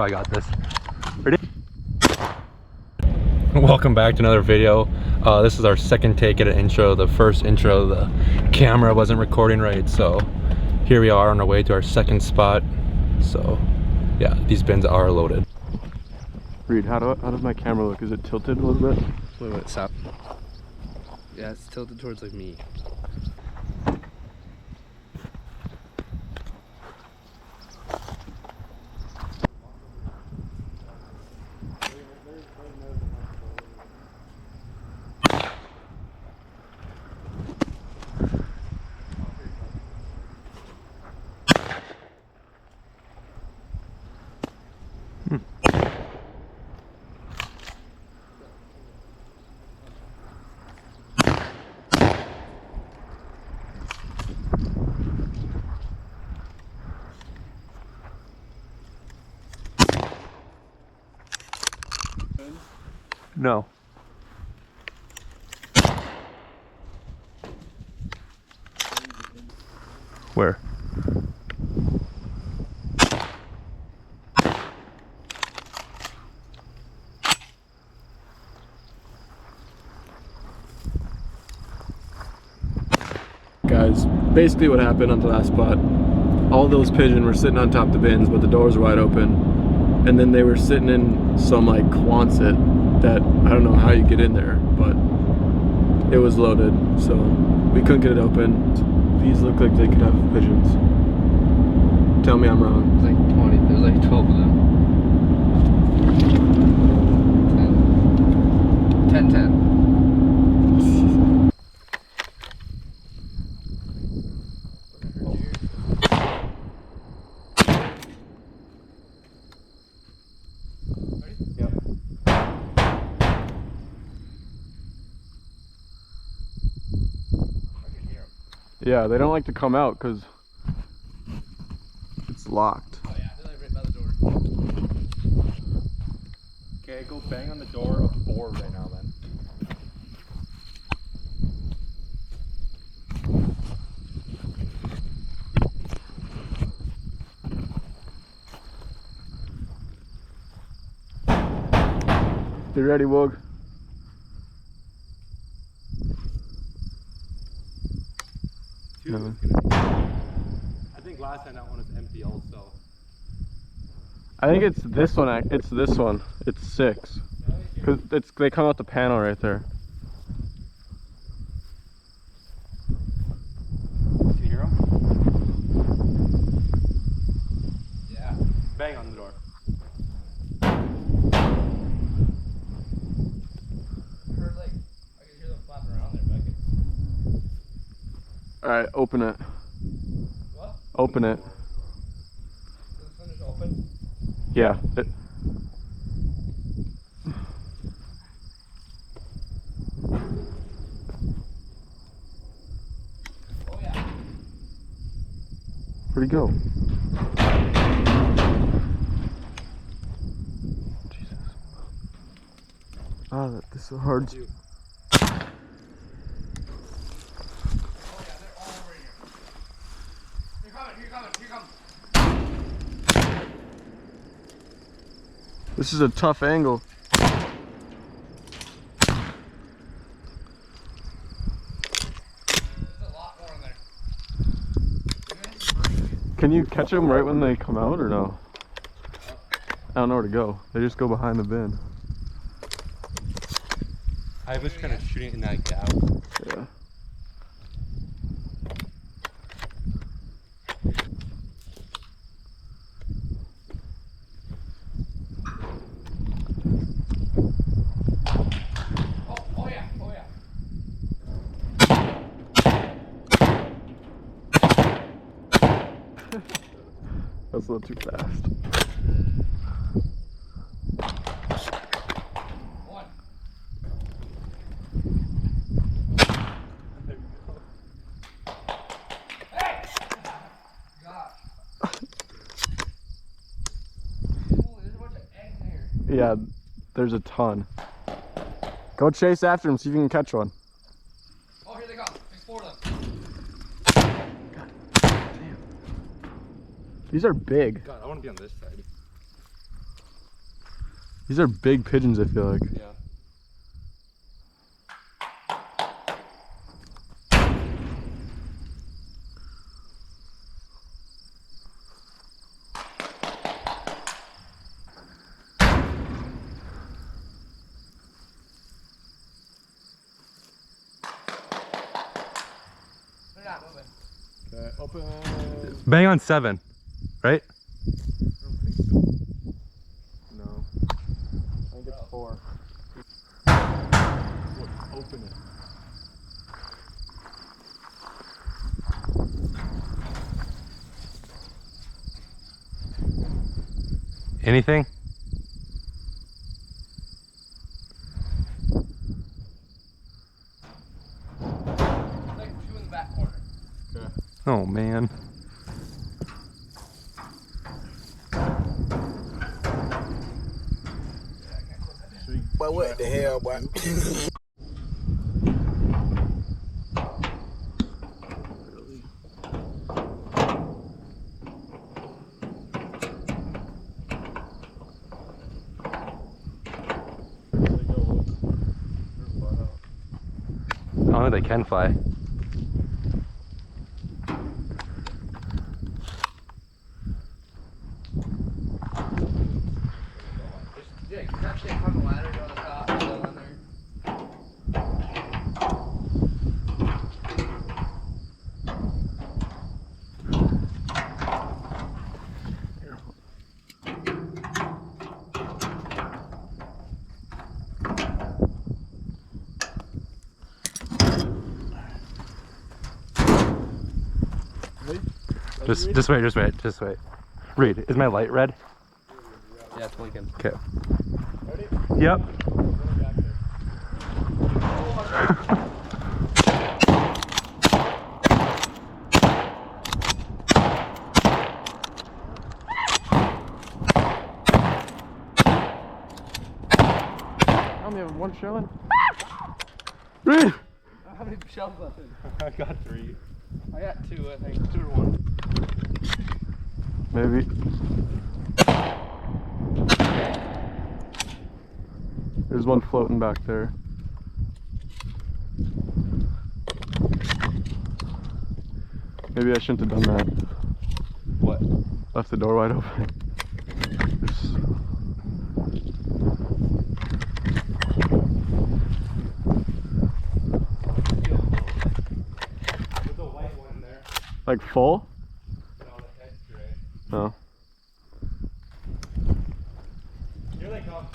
I got this. Ready? Welcome back to another video. This is our second take at an intro. The first intro, the camera wasn't recording right, so here we are on our way to our second spot. So yeah, these bins are loaded. Reed, how does my camera look? Is it tilted a little bit? Wait, stop. Yeah, it's tilted towards like me. No. Where? Guys, basically what happened on the last spot, all those pigeons were sitting on top of the bins, but the doors were wide open, and then they were sitting in some like Quonset that I don't know how you get in there, but it was loaded, so we couldn't get it open. These look like they could have pigeons. Tell me I'm wrong. There's like 20, there's like 12 of them. 10. Yeah, they don't like to come out because it's locked. Oh yeah, they're like right by the door. Okay, go bang on the door of 4 right now then. You ready, Woog? No. I think last time that one was empty also. I think it's this one. It's this one. It's 6. Cause they come out the panel right there. Do you hear them? Yeah. Bang on the door. Heard like, I could hear them flapping around there, but I could... Alright, open it. What? Open it. Is this one just open? Yeah. Oh yeah. Where'd he go? Jesus. Ah, this is so hard. Oh yeah, they're all over here. Here coming. This is a tough angle. There's a lot more in there. Can you catch them right when they come out or no? I don't know where to go. They just go behind the bin. I was kind of shooting in that gap. Yeah. Oh yeah. That's a little too fast. One. Hey! Gosh. Holy, there's a bunch of eggs in here. Yeah, there's a ton. Go chase after them, see if you can catch one. Oh, here they come. Explore them. These are big. God, I want to be on this side. These are big pigeons, I feel like. Yeah. They're not moving. Okay, open. Bang on 7, right? No. I think it's 4. Open it. Anything? Like 2 in the back corner. Okay. Oh man. But what the hell, boy? I don't think they can fly. Yeah, you have to climb the ladder, go on the top, go in there. Just wait. Reed, is my light red? Yeah, it's blinking. Okay. Yep. I only have one shell in. Reed! How many shells left in? I got 3. I got 2, I think. 2 or 1. Maybe. There's one floating back there. Maybe I shouldn't have done that. What? Left the door wide open. There's a white one in there. Like full? No, the head's gray. No. Here they come.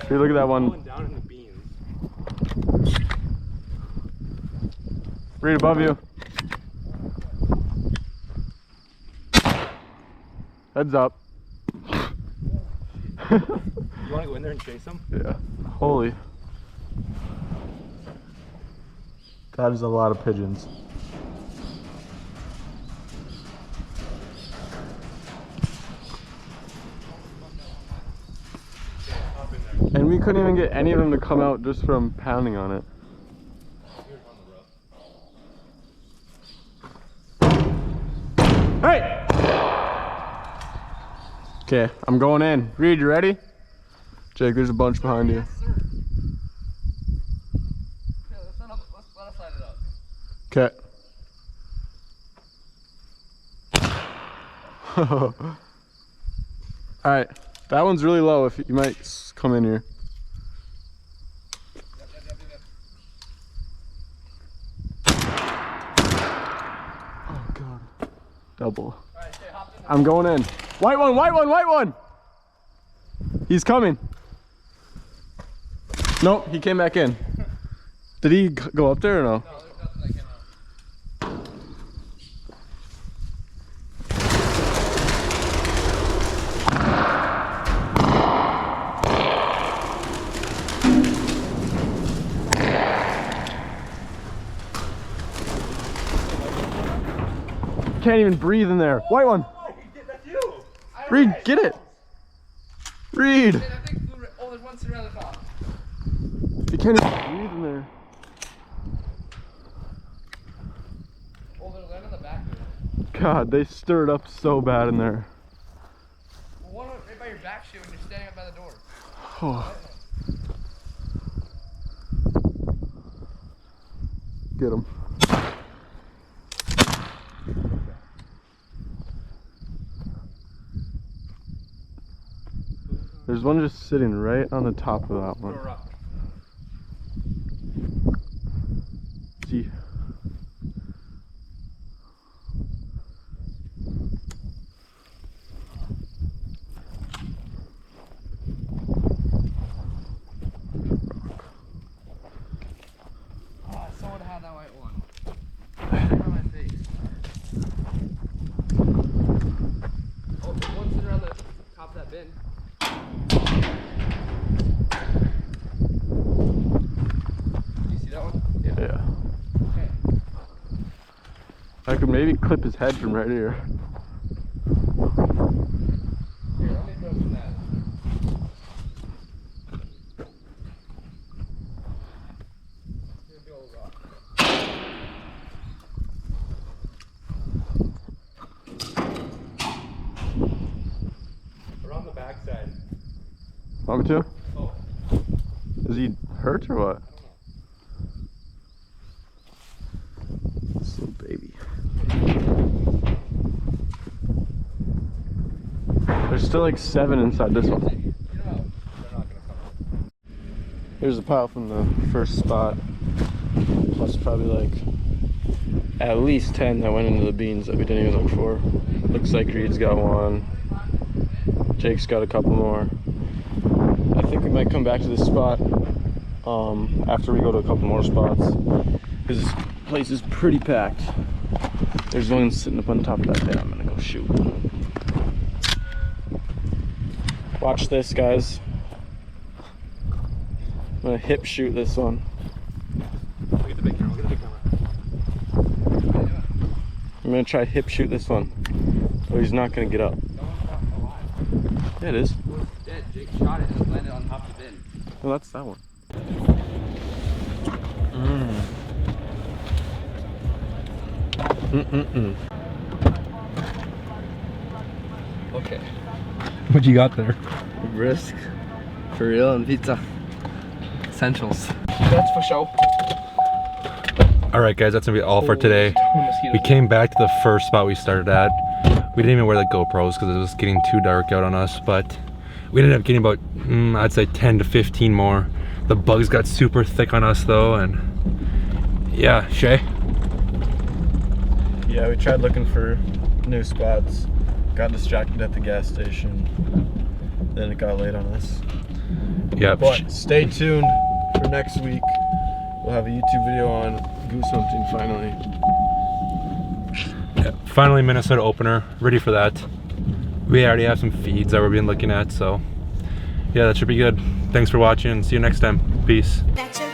Hey, look at that one. Falling down in the beans. Right above you. Heads up. You want to go in there and chase them? Yeah. Holy. That is a lot of pigeons. And we couldn't even get any of them to come out just from pounding on it. Hey! Okay, I'm going in. Reed, you ready? Jake, there's a bunch behind you. Yes, sir. Yeah, let's let us light it up. Okay. Alright, that one's really low. If you might come in here. Oh god. Double. All right, stay hopped in. I'm going in. White one, white one, white one! He's coming. Nope, he came back in. Did he go up there or no? No, there's nothing that came out. Can't even breathe in there. White one. That's you! Reed, get it. Reed. I think oh, there's one sitting around the top. You can't even breathe in there. God, they stirred up so bad in there. Well, one right by your back shoe when you're standing up by the door. Oh. Get him. There's one just sitting right on the top of that one. See. Oh, someone had that white one. On my face. Oh, there's one sitting around the top of that bin. You see that one? Yeah. Okay. I could maybe clip his head from right here. Here, let me throw some that. Here's the old rock. Around the backside. Want me to? Oh. Is he hurt or what? This little baby. There's still like 7 inside this one. You know, They're not gonna come. Here's a pile from the first spot. Plus probably like at least 10 that went into the beans that we didn't even look for. Looks like Reed's got one. Jake's got a couple more. I think we might come back to this spot after we go to a couple more spots, because this place is pretty packed. There's one sitting up on top of that bin. I'm gonna go shoot. Watch this, guys. I'm gonna hip shoot this one. Look at the big camera. Look at the big camera. I'm gonna try hip shoot this one. Oh, he's not gonna get up. that one's not alive. Yeah, it is. It was dead. Jake shot it and it landed on top of the bin. Well, that's that one. Okay. What you got there? Brisk, for real, and pizza. Essentials. That's for show. All right, guys, that's gonna be all for today. We came back to the first spot we started at. We didn't even wear the GoPros because it was getting too dark out on us, but we ended up getting about, I'd say 10 to 15 more. The bugs got super thick on us though, and yeah, Shay? Yeah, we tried looking for new spots. Got distracted at the gas station. Then it got late on us. Yep. But stay tuned for next week. We'll have a YouTube video on goose hunting finally. Yeah, finally Minnesota opener, ready for that. We already have some feeds that we've been looking at, so yeah, that should be good. Thanks for watching and see you next time. Peace. That's your